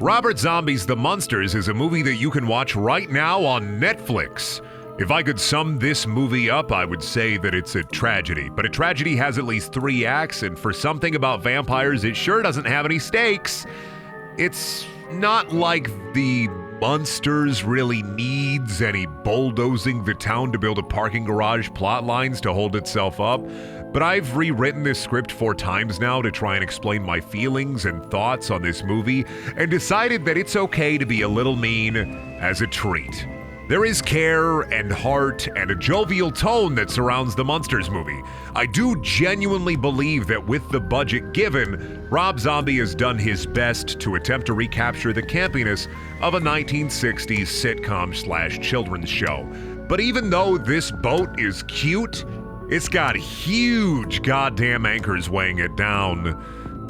Robert Zombie's The Munsters is a movie that you can watch right now on Netflix. If I could sum this movie up, I would say that it's a tragedy. But a tragedy has at least 3 acts, and for something about vampires, it sure doesn't have any stakes. It's not like The Munsters really needs any bulldozing the town to build a parking garage plot lines to hold itself up. But I've rewritten this script 4 times now to try and explain my feelings and thoughts on this movie, and decided that it's okay to be a little mean as a treat. There is care and heart and a jovial tone that surrounds the Munsters movie. I do genuinely believe that with the budget given, Rob Zombie has done his best to attempt to recapture the campiness of a 1960s sitcom/children's show. But even though this boat is cute, it's got huge goddamn anchors weighing it down.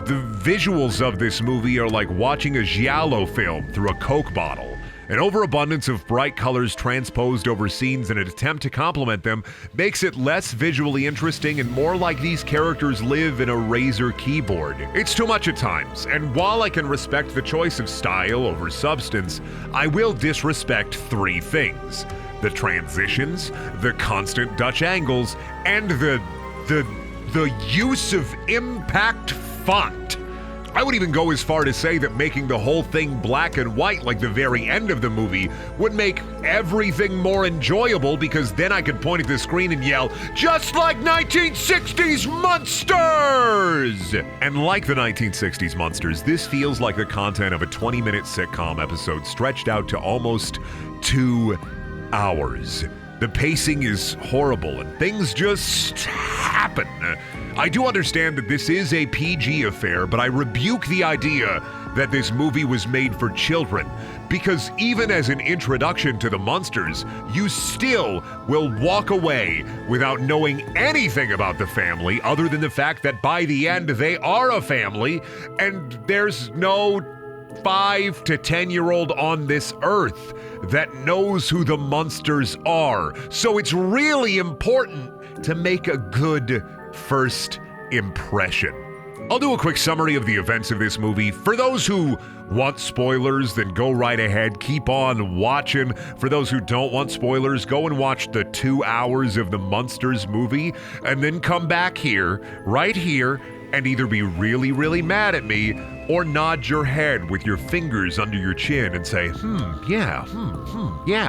The visuals of this movie are like watching a giallo film through a Coke bottle. An overabundance of bright colors transposed over scenes in an attempt to complement them makes it less visually interesting and more like these characters live in a Razor keyboard. It's too much at times, and while I can respect the choice of style over substance, I will disrespect 3 things: the transitions, the constant Dutch angles, and the use of impact font. I would even go as far to say that making the whole thing black and white like the very end of the movie would make everything more enjoyable, because then I could point at the screen and yell, "Just like 1960s Munsters!" And like the 1960s Munsters, this feels like the content of a 20-minute sitcom episode stretched out to almost 2 hours. The pacing is horrible and things just happen. I do understand that this is a PG affair, but I rebuke the idea that this movie was made for children, because even as an introduction to the Munsters, you still will walk away without knowing anything about the family other than the fact that by the end they are a family, and there's no 5 to 10-year-old on this earth that knows who the Munsters are. So it's really important to make a good first impression. I'll do a quick summary of the events of this movie. For those who want spoilers, then go right ahead, keep on watching. For those who don't want spoilers, go and watch the 2 hours of the Munsters movie, and then come back here, right here, and either be really, really mad at me or nod your head with your fingers under your chin and say, yeah,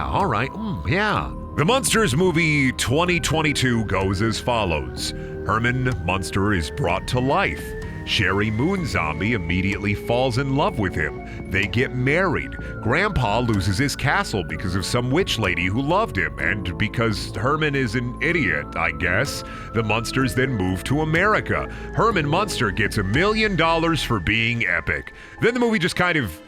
all right, yeah. The Munsters movie 2022 goes as follows. Herman Munster is brought to life. Sherry Moon Zombie immediately falls in love with him. They get married. Grandpa loses his castle because of some witch lady who loved him, and because Herman is an idiot, I guess. The Munsters then move to America. Herman Munster gets $1 million for being epic. Then the movie just kind of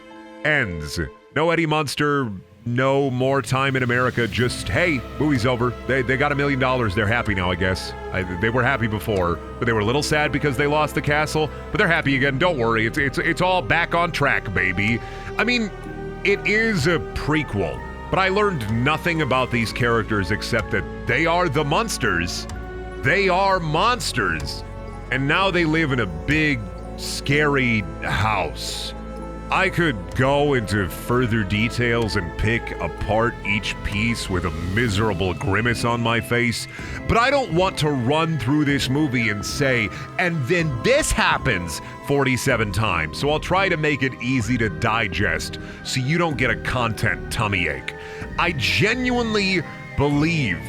ends. No Eddie Munster, no more time in America, just, hey, movie's over. They got $1 million. They're happy now, I guess. They were happy before, but they were a little sad because they lost the castle, but they're happy again. Don't worry. It's all back on track, baby. I mean, it is a prequel, but I learned nothing about these characters except that they are the Munsters. They are monsters. And now they live in a big, scary house. I could go into further details and pick apart each piece with a miserable grimace on my face, but I don't want to run through this movie and say, and then this happens 47 times, so I'll try to make it easy to digest so you don't get a content tummy ache. I genuinely believe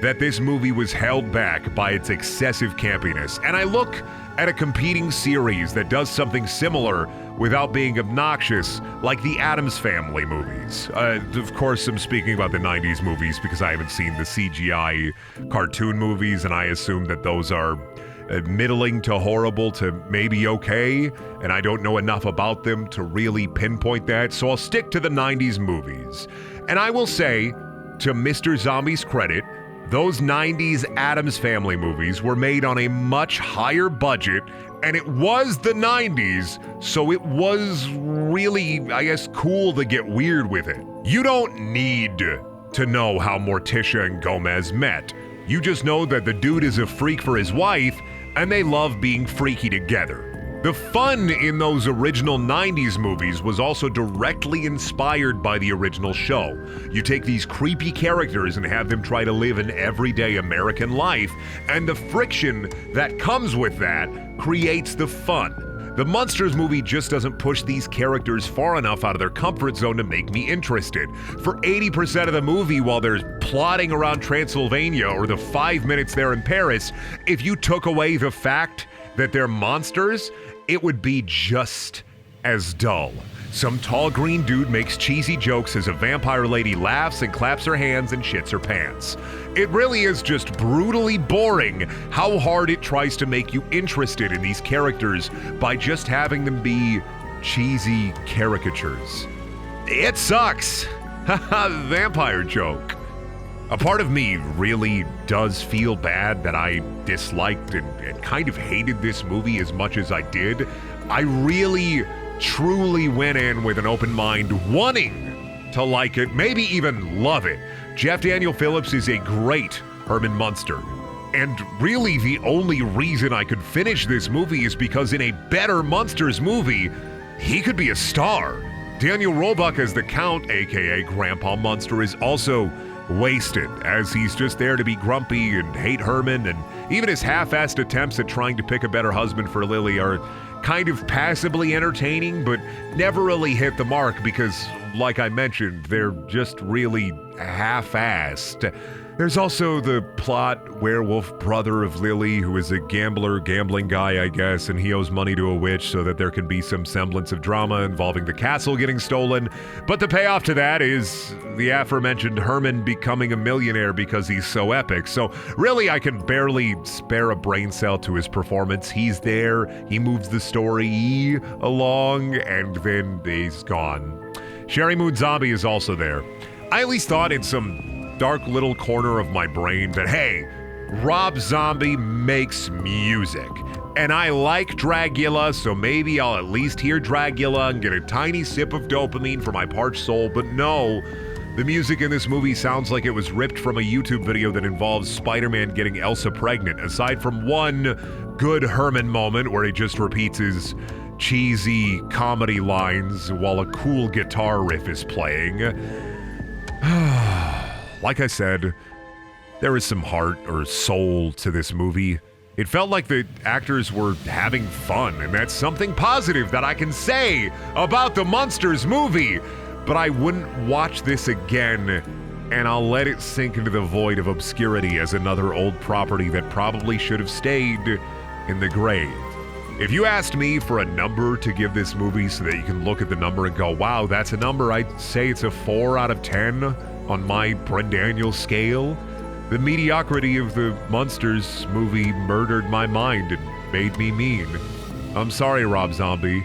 that this movie was held back by its excessive campiness, and I look at a competing series that does something similar without being obnoxious, like the Addams Family movies. Of course, I'm speaking about the 90s movies because I haven't seen the CGI cartoon movies, and I assume that those are middling to horrible to maybe okay, and I don't know enough about them to really pinpoint that, so I'll stick to the 90s movies. And I will say, to Mr. Zombie's credit, those 90s Addams Family movies were made on a much higher budget, and it was the 90s, so it was really, I guess, cool to get weird with it. You don't need to know how Morticia and Gomez met. You just know that the dude is a freak for his wife, and they love being freaky together. The fun in those original 90s movies was also directly inspired by the original show. You take these creepy characters and have them try to live an everyday American life, and the friction that comes with that creates the fun. The Munsters movie just doesn't push these characters far enough out of their comfort zone to make me interested. For 80% of the movie, while they're plodding around Transylvania or the 5 minutes they're in Paris, if you took away the fact that they're monsters, it would be just as dull. Some tall green dude makes cheesy jokes as a vampire lady laughs and claps her hands and shits her pants. It really is just brutally boring how hard it tries to make you interested in these characters by just having them be cheesy caricatures. It sucks. Haha, vampire joke. A part of me really does feel bad that I disliked and kind of hated this movie as much as I did. I really, truly went in with an open mind, wanting to like it, maybe even love it. Jeff Daniel Phillips is a great Herman Munster. And really the only reason I could finish this movie is because in a better Munsters movie, he could be a star. Daniel Roebuck as the Count, aka Grandpa Munster, is also wasted, as he's just there to be grumpy and hate Herman, and even his half-assed attempts at trying to pick a better husband for Lily are kind of passably entertaining, but never really hit the mark because, like I mentioned, they're just really half-assed. There's also the plot werewolf brother of Lily, who is a gambling guy, I guess, and he owes money to a witch so that there can be some semblance of drama involving the castle getting stolen. But the payoff to that is the aforementioned Herman becoming a millionaire because he's so epic. So really, I can barely spare a brain cell to his performance. He's there, he moves the story along, and then he's gone. Sherry Moon Zombie is also there. I at least thought in some dark little corner of my brain that, hey, Rob Zombie makes music. And I like Dragula, so maybe I'll at least hear Dragula and get a tiny sip of dopamine for my parched soul. But no, the music in this movie sounds like it was ripped from a YouTube video that involves Spider-Man getting Elsa pregnant, aside from one good Herman moment where he just repeats his cheesy comedy lines while a cool guitar riff is playing. Like I said, there is some heart or soul to this movie. It felt like the actors were having fun, and that's something positive that I can say about the Munsters movie. But I wouldn't watch this again, and I'll let it sink into the void of obscurity as another old property that probably should have stayed in the grave. If you asked me for a number to give this movie so that you can look at the number and go, wow, that's a number, I'd say it's a 4 out of 10 on my Brendaniel scale. The mediocrity of the Munsters movie murdered my mind and made me mean. I'm sorry, Rob Zombie.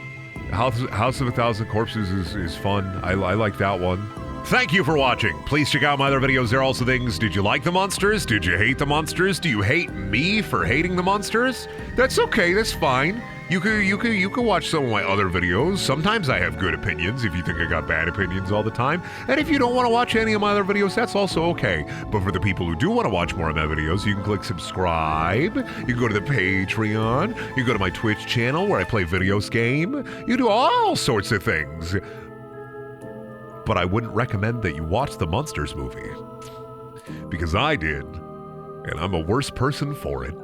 House of a Thousand Corpses is fun. I like that one. Thank you for watching. Please check out my other videos. There are also things. Did you like the Munsters? Did you hate the Munsters? Do you hate me for hating the Munsters? That's okay. That's fine. You can watch some of my other videos. Sometimes I have good opinions if you think I got bad opinions all the time. And if you don't want to watch any of my other videos, that's also okay. But for the people who do want to watch more of my videos, you can click subscribe. You can go to the Patreon. You can go to my Twitch channel where I play videos game. You do all sorts of things. But I wouldn't recommend that you watch the Munsters movie. Because I did. And I'm a worse person for it.